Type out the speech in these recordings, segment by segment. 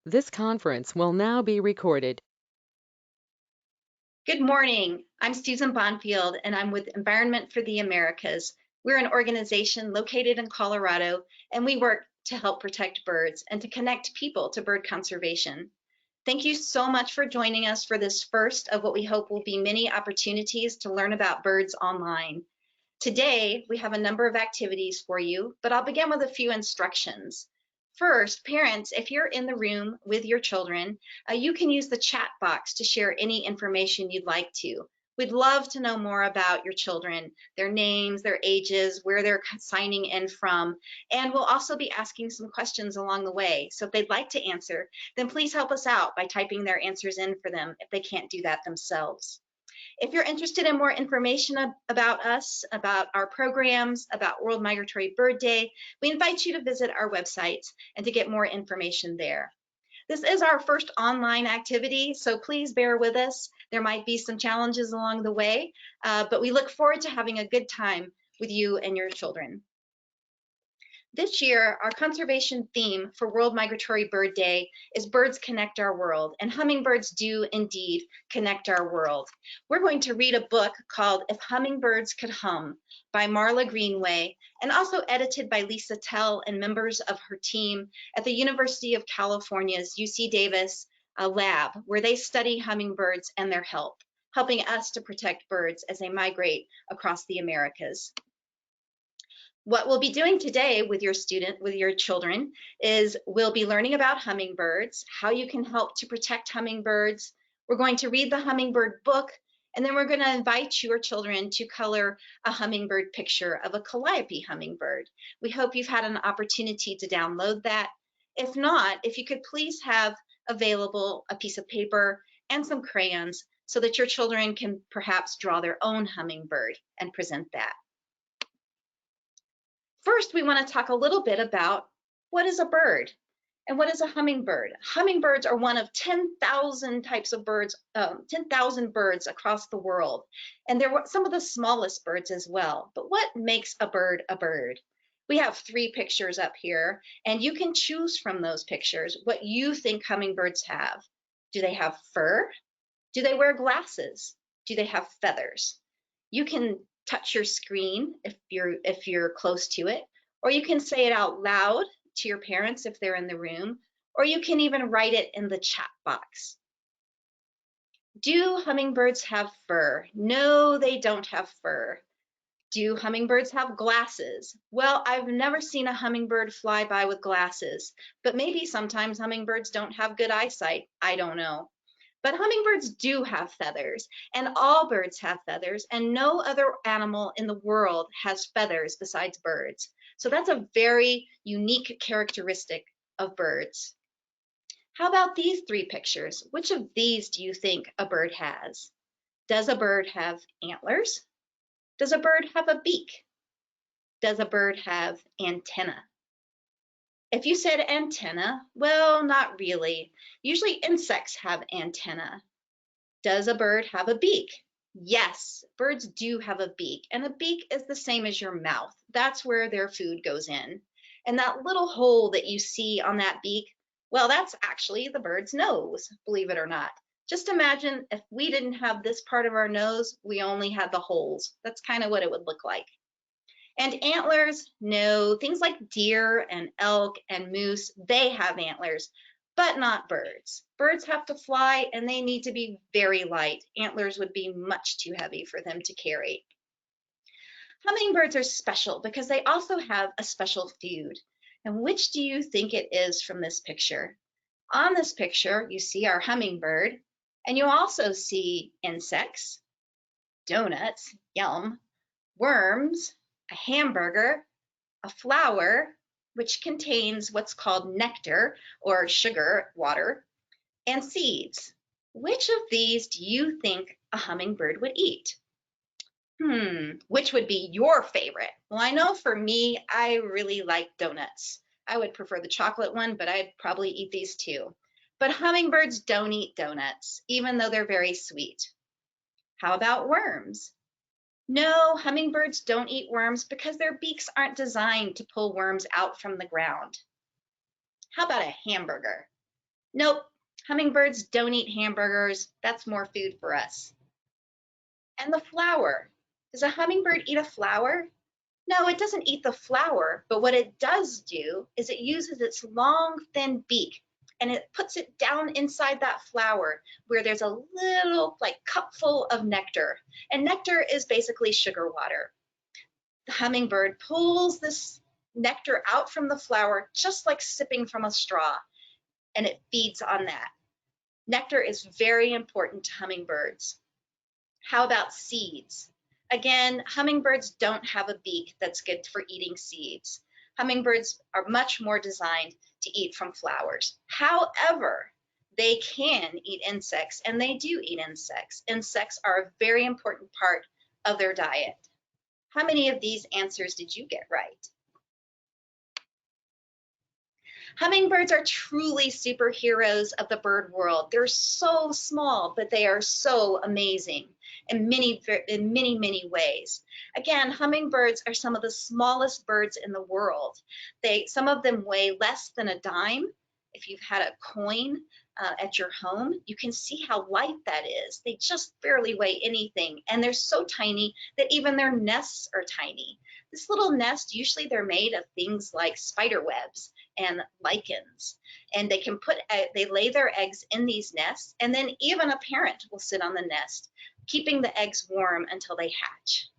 This conference will now be recorded. Good morning. I'm Susan Bonfield, and I'm with Environment for the Americas. We're an organization located in Colorado, and we work to help protect birds and to connect people to bird conservation. Thank you so much for joining us for this first of what we hope will be many opportunities to learn about birds online. Today, we have a number of activities for you, but I'll begin with a few instructions. First, parents, if you're in the room with your children, you can use the chat box to share any information you'd like to. We'd love to know more about your children, their names, their ages, where they're signing in from, and we'll also be asking some questions along the way. So if they'd like to answer, then please help us out by typing their answers in for them if they can't do that themselves. If you're interested in more information about us, about our programs, about World Migratory Bird Day, we invite you to visit our website and to get more information there. This is our first online activity, so please bear with us. There might be some challenges along the way, but we look forward to having a good time with you and your children. This year, our conservation theme for World Migratory Bird Day is Birds Connect Our World, and hummingbirds do indeed connect our world. We're going to read a book called If Hummingbirds Could Hum by Marla Greenway, and also edited by Lisa Tell and members of her team at the University of California's UC Davis lab, where they study hummingbirds and their health, helping us to protect birds as they migrate across the Americas. What we'll be doing today with your children, is we'll be learning about hummingbirds, how you can help to protect hummingbirds. We're going to read the hummingbird book, and then we're going to invite your children to color a hummingbird picture of a calliope hummingbird. We hope you've had an opportunity to download that. If not, if you could please have available a piece of paper and some crayons so that your children can perhaps draw their own hummingbird and present that. First, we want to talk a little bit about what is a bird and what is a hummingbird. Hummingbirds are one of 10,000 types of birds, 10,000 birds across the world, and they're some of the smallest birds as well. But what makes a bird a bird? We have 3 pictures up here, and you can choose from those pictures what you think hummingbirds have. Do they have fur? Do they wear glasses? Do they have feathers? You can touch your screen if you're close to it, or you can say it out loud to your parents if they're in the room, or you can even write it in the chat box. Do hummingbirds have fur? No, they don't have fur. Do hummingbirds have glasses? Well, I've never seen a hummingbird fly by with glasses, but maybe sometimes hummingbirds don't have good eyesight. I don't know. But hummingbirds do have feathers, and all birds have feathers, and no other animal in the world has feathers besides birds. So that's a very unique characteristic of birds. How about these 3 pictures? Which of these do you think a bird has? Does a bird have antlers? Does a bird have a beak? Does a bird have antenna? If you said antenna, well, not really. Usually insects have antenna. Does a bird have a beak? Yes, birds do have a beak, and a beak is the same as your mouth. That's where their food goes in. And that little hole that you see on that beak, well, that's actually the bird's nose, believe it or not. Just imagine if we didn't have this part of our nose, we only had the holes. That's kind of what it would look like. And antlers, no, things like deer and elk and moose, they have antlers, but not birds. Birds have to fly and they need to be very light. Antlers would be much too heavy for them to carry. Hummingbirds are special because they also have a special food. And which do you think it is from this picture? On this picture, you see our hummingbird, and you also see insects, donuts, yum, worms, a hamburger, a flower, which contains what's called nectar or sugar water, and seeds. Which of these do you think a hummingbird would eat? Which would be your favorite? Well, I know for me, I really like donuts. I would prefer the chocolate one, but I'd probably eat these too. But hummingbirds don't eat donuts, even though they're very sweet. How about worms? No, hummingbirds don't eat worms because their beaks aren't designed to pull worms out from the ground. How about a hamburger? Nope, hummingbirds don't eat hamburgers. That's more food for us. And the flower. Does a hummingbird eat a flower? No, it doesn't eat the flower, but what it does do is it uses its long, thin beak and it puts it down inside that flower where there's a little like cupful of nectar. And nectar is basically sugar water. The hummingbird pulls this nectar out from the flower just like sipping from a straw, and it feeds on that. Nectar is very important to hummingbirds. How about seeds? Again, hummingbirds don't have a beak that's good for eating seeds. Hummingbirds are much more designed to eat from flowers. However, they can eat insects, and they do eat insects. Insects are a very important part of their diet. How many of these answers did you get right? Hummingbirds are truly superheroes of the bird world. They're so small, but they are so amazing in many ways. Again, hummingbirds are some of the smallest birds in the world. Some of them weigh less than a dime. If you've had a coin at your home, you can see how light that is. They just barely weigh anything, and they're so tiny that even their nests are tiny. This little nest, usually they're made of things like spider webs and lichens, and they lay their eggs in these nests, and then even a parent will sit on the nest, keeping the eggs warm until they hatch.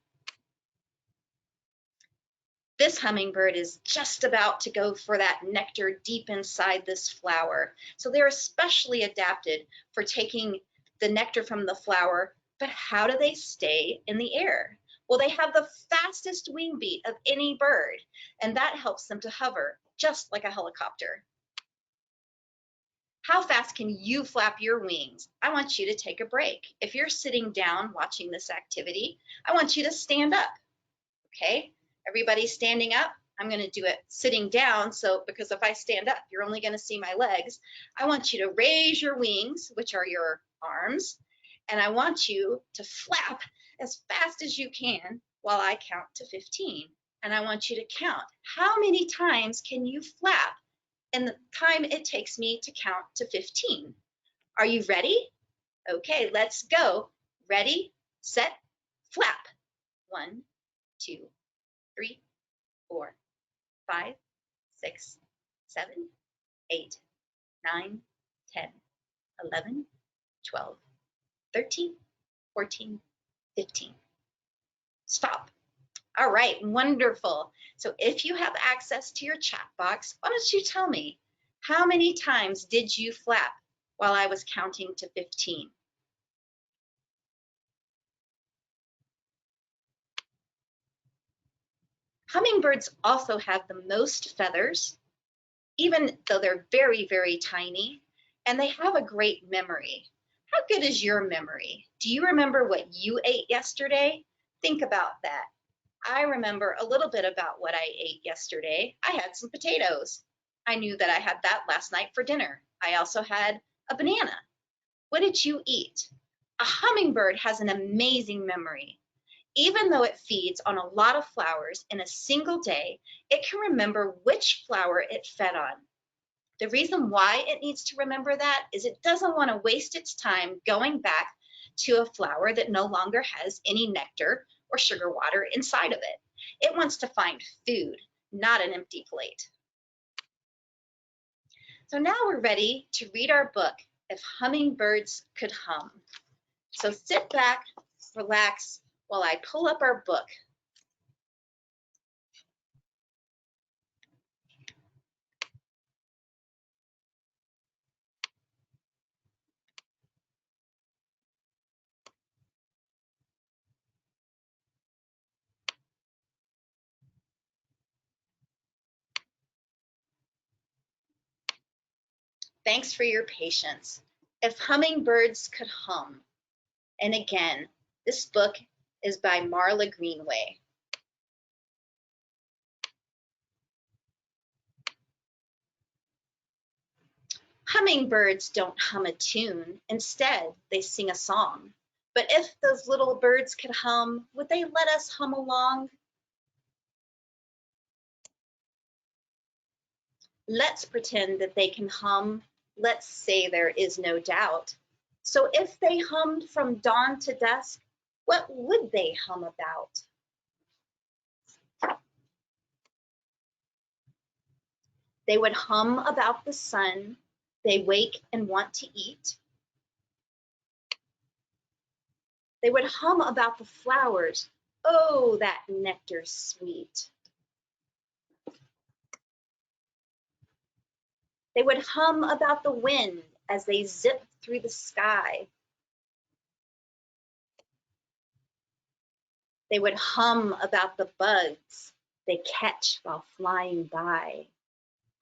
This hummingbird is just about to go for that nectar deep inside this flower. So they're especially adapted for taking the nectar from the flower, but how do they stay in the air? Well, they have the fastest wing beat of any bird, and that helps them to hover just like a helicopter. How fast can you flap your wings? I want you to take a break. If you're sitting down watching this activity, I want you to stand up, okay? Everybody's standing up. I'm going to do it sitting down, because if I stand up, you're only going to see my legs. I want you to raise your wings, which are your arms, and I want you to flap as fast as you can while I count to 15. And I want you to count. How many times can you flap in the time it takes me to count to 15? Are you ready? Okay, let's go. Ready, set, flap. 1, 2, 3, 4, 5, 6, 7, 8, 9, 10, 11, 12, 13, 14, 15. Stop. All right, wonderful. So if you have access to your chat box, why don't you tell me, how many times did you flap while I was counting to 15? Hummingbirds also have the most feathers, even though they're very tiny, and they have a great memory. How good is your memory? Do you remember what you ate yesterday? Think about that. I remember a little bit about what I ate yesterday. I had some potatoes. I knew that I had that last night for dinner. I also had a banana. What did you eat? A hummingbird has an amazing memory. Even though it feeds on a lot of flowers in a single day, it can remember which flower it fed on. The reason why it needs to remember that is it doesn't want to waste its time going back to a flower that no longer has any nectar or sugar water inside of it. It wants to find food, not an empty plate. So now we're ready to read our book, If Hummingbirds Could Hum. So sit back, relax, while I pull up our book. Thanks for your patience. If Hummingbirds Could Hum. And again, this book is by Marla Greenway. Hummingbirds don't hum a tune. Instead, they sing a song. But if those little birds could hum, would they let us hum along? Let's pretend that they can hum Let's say there is no doubt. So if they hummed from dawn to dusk, what would they hum about? They would hum about the sun. They wake and want to eat. They would hum about the flowers. Oh, that nectar's sweet. They would hum about the wind as they zip through the sky. They would hum about the bugs they catch while flying by.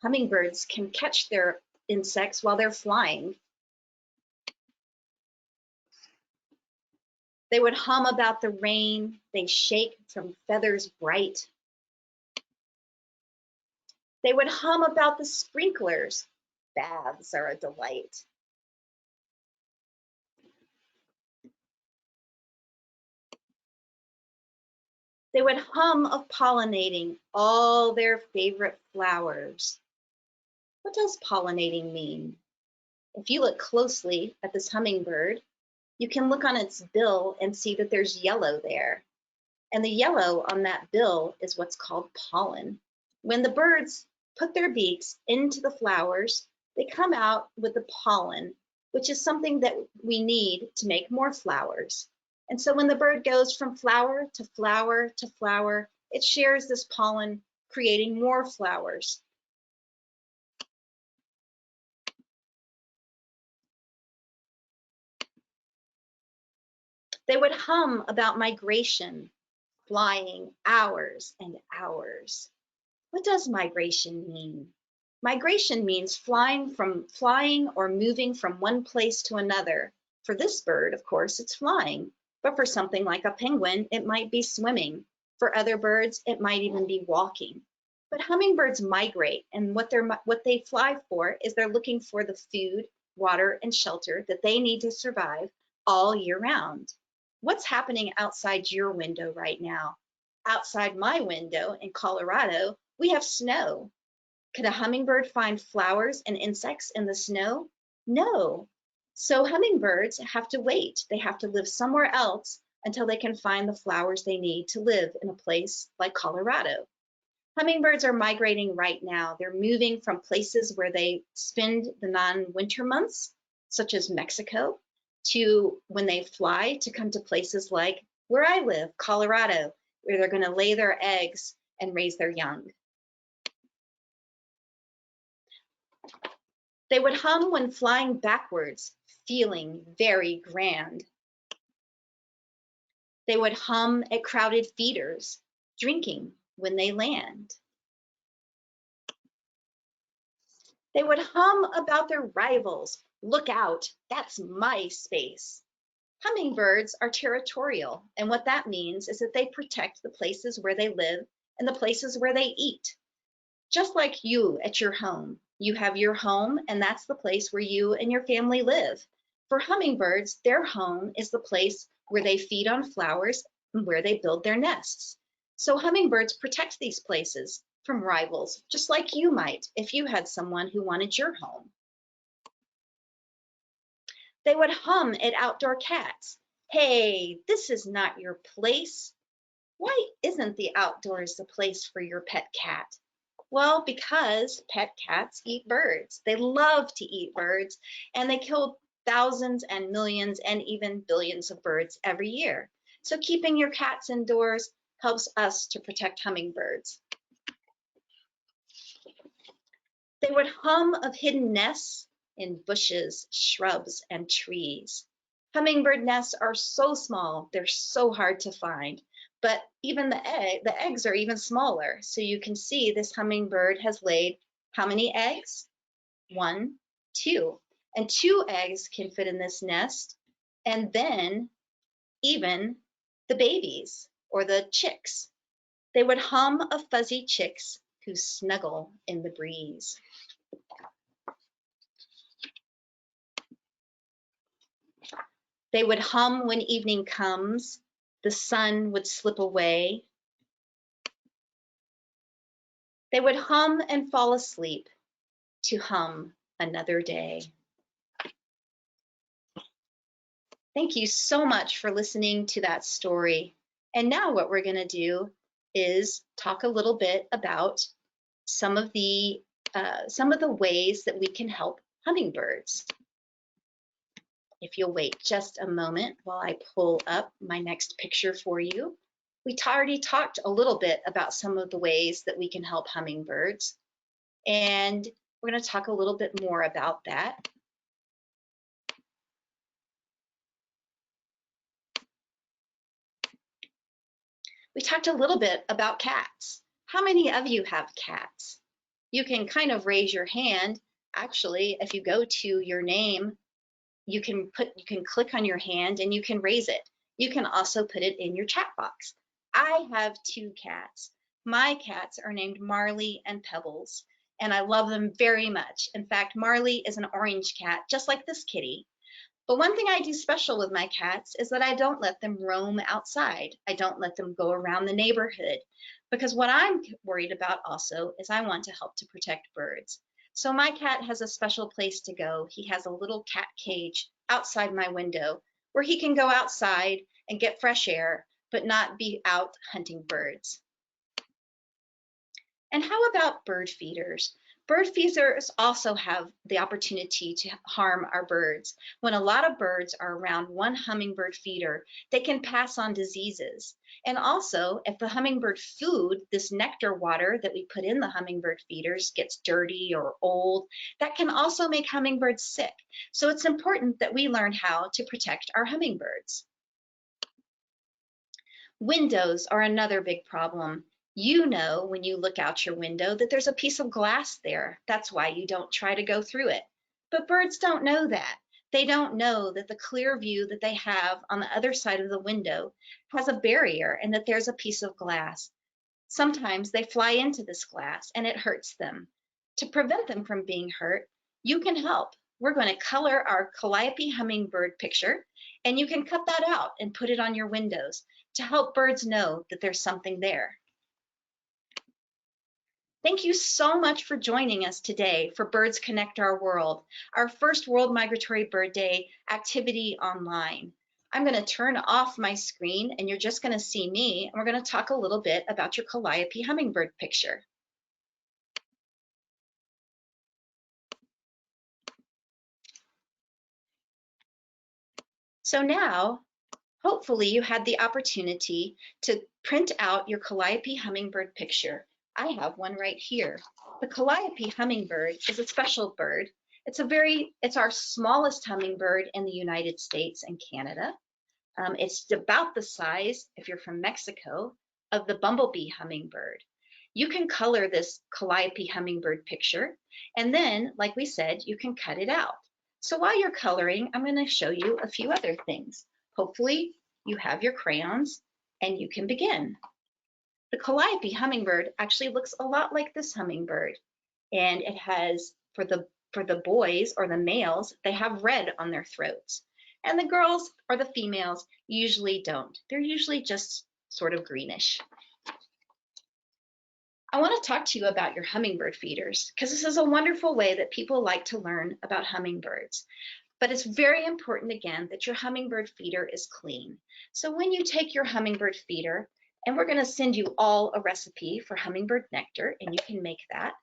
Hummingbirds can catch their insects while they're flying. They would hum about the rain they shake from feathers bright. They would hum about the sprinklers. Baths are a delight. They would hum of pollinating all their favorite flowers. What does pollinating mean? If you look closely at this hummingbird, you can look on its bill and see that there's yellow there. And the yellow on that bill is what's called pollen. When the birds put their beaks into the flowers, they come out with the pollen, which is something that we need to make more flowers. And so when the bird goes from flower to flower to flower, it shares this pollen, creating more flowers. They would hum about migration, flying hours and hours. What does migration mean? Migration means flying or moving from one place to another. For this bird, of course, it's flying, but for something like a penguin, it might be swimming. For other birds, it might even be walking. But hummingbirds migrate, and what they fly for is they're looking for the food, water, and shelter that they need to survive all year round. What's happening outside your window right now? Outside my window in Colorado, we have snow. Could a hummingbird find flowers and insects in the snow? No. So hummingbirds have to wait. They have to live somewhere else until they can find the flowers they need to live in a place like Colorado. Hummingbirds are migrating right now. They're moving from places where they spend the non-winter months, such as Mexico, to when they fly to come to places like where I live, Colorado, where they're going to lay their eggs and raise their young. They would hum when flying backwards, feeling very grand. They would hum at crowded feeders, drinking when they land. They would hum about their rivals. Look out, that's my space. Hummingbirds are territorial, and what that means is that they protect the places where they live and the places where they eat. Just like you at your home, you have your home, and that's the place where you and your family live. For hummingbirds, their home is the place where they feed on flowers and where they build their nests. So hummingbirds protect these places from rivals, just like you might if you had someone who wanted your home. They would hum at outdoor cats. Hey, this is not your place. Why isn't the outdoors the place for your pet cat? Well, because pet cats eat birds. They love to eat birds, and they kill thousands and millions and even billions of birds every year. So keeping your cats indoors helps us to protect hummingbirds. They would hum of hidden nests in bushes, shrubs, and trees. Hummingbird nests are so small, they're so hard to find. But even the eggs are even smaller. So you can see this hummingbird has laid how many eggs? 1, 2. And 2 eggs can fit in this nest. And then even the babies or the chicks. They would hum of fuzzy chicks who snuggle in the breeze. They would hum when evening comes, the sun would slip away. They would hum and fall asleep to hum another day. Thank you so much for listening to that story. And now what we're going to do is talk a little bit about some of the ways that we can help hummingbirds. If you'll wait just a moment while I pull up my next picture for you. We already talked a little bit about some of the ways that we can help hummingbirds, and we're going to talk a little bit more about that. We talked a little bit about cats. How many of you have cats? You can kind of raise your hand. Actually, if you go to your name, you can click on your hand and you can raise it. You can also put it in your chat box. I have 2 cats. My cats are named Marley and Pebbles, and I love them very much. In fact, Marley is an orange cat, just like this kitty. But one thing I do special with my cats is that I don't let them roam outside. I don't let them go around the neighborhood, because what I'm worried about also is I want to help to protect birds. So my cat has a special place to go. He has a little cat cage outside my window where he can go outside and get fresh air, but not be out hunting birds. And how about bird feeders? Bird feeders also have the opportunity to harm our birds. When a lot of birds are around one hummingbird feeder, they can pass on diseases. And also, if the hummingbird food, this nectar water that we put in the hummingbird feeders, gets dirty or old, that can also make hummingbirds sick. So it's important that we learn how to protect our hummingbirds. Windows are another big problem. You know when you look out your window that there's a piece of glass there. That's why you don't try to go through it. But birds don't know that. They don't know that the clear view that they have on the other side of the window has a barrier and that there's a piece of glass. Sometimes they fly into this glass and it hurts them. To prevent them from being hurt, you can help. We're going to color our calliope hummingbird picture, and you can cut that out and put it on your windows to help birds know that there's something there. Thank you so much for joining us today for Birds Connect Our World, our first World Migratory Bird Day activity online. I'm going to turn off my screen and you're just going to see me, and we're going to talk a little bit about your calliope hummingbird picture. So now, hopefully you had the opportunity to print out your calliope hummingbird picture. I have one right here. The calliope hummingbird is a special bird. It's our smallest hummingbird in the United States and Canada. It's about the size, if you're from Mexico, of the bumblebee hummingbird. You can color this calliope hummingbird picture, and then, like we said, you can cut it out. So while you're coloring, I'm going to show you a few other things. Hopefully you have your crayons and you can begin. The calliope hummingbird actually looks a lot like this hummingbird, and it has, for the boys or the males, they have red on their throats, and the girls or the females usually don't. They're usually just sort of greenish. I want to talk to you about your hummingbird feeders, because this is a wonderful way that people like to learn about hummingbirds. But it's very important, again, that your hummingbird feeder is clean. So when you take your hummingbird feeder, and we're going to send you all a recipe for hummingbird nectar, and you can make that.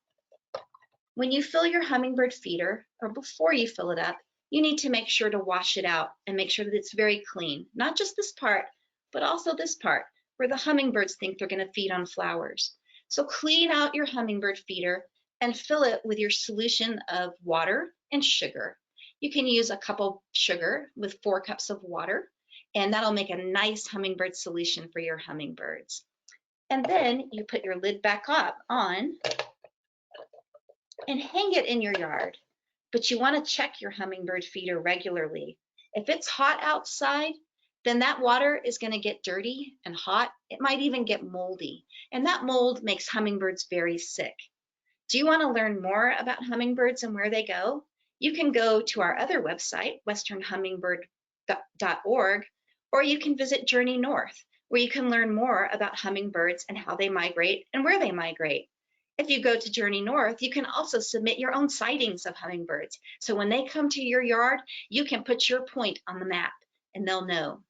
When you fill your hummingbird feeder, or before you fill it up, you need to make sure to wash it out and make sure that it's very clean. Not just this part, but also this part, where the hummingbirds think they're going to feed on flowers. So clean out your hummingbird feeder and fill it with your solution of water and sugar. You can use a cup of sugar with 4 cups of water, and that'll make a nice hummingbird solution for your hummingbirds. And then you put your lid back up on and hang it in your yard. But you want to check your hummingbird feeder regularly. If it's hot outside, then that water is going to get dirty and hot. It might even get moldy, and that mold makes hummingbirds very sick. Do you want to learn more about hummingbirds and where they go? You can go to our other website, westernhummingbird.org, or you can visit Journey North, where you can learn more about hummingbirds and how they migrate and where they migrate. If you go to Journey North, you can also submit your own sightings of hummingbirds. So when they come to your yard, you can put your point on the map and they'll know.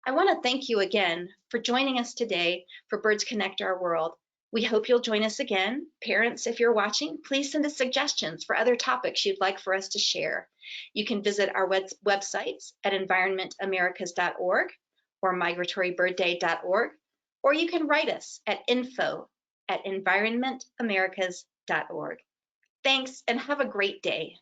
I want to thank you again for joining us today for Birds Connect Our World. We hope you'll join us again. Parents, if you're watching, please send us suggestions for other topics you'd like for us to share. You can visit our websites at environmentamericas.org or migratorybirdday.org, or you can write us at info@environmentamericas.org. Thanks and have a great day.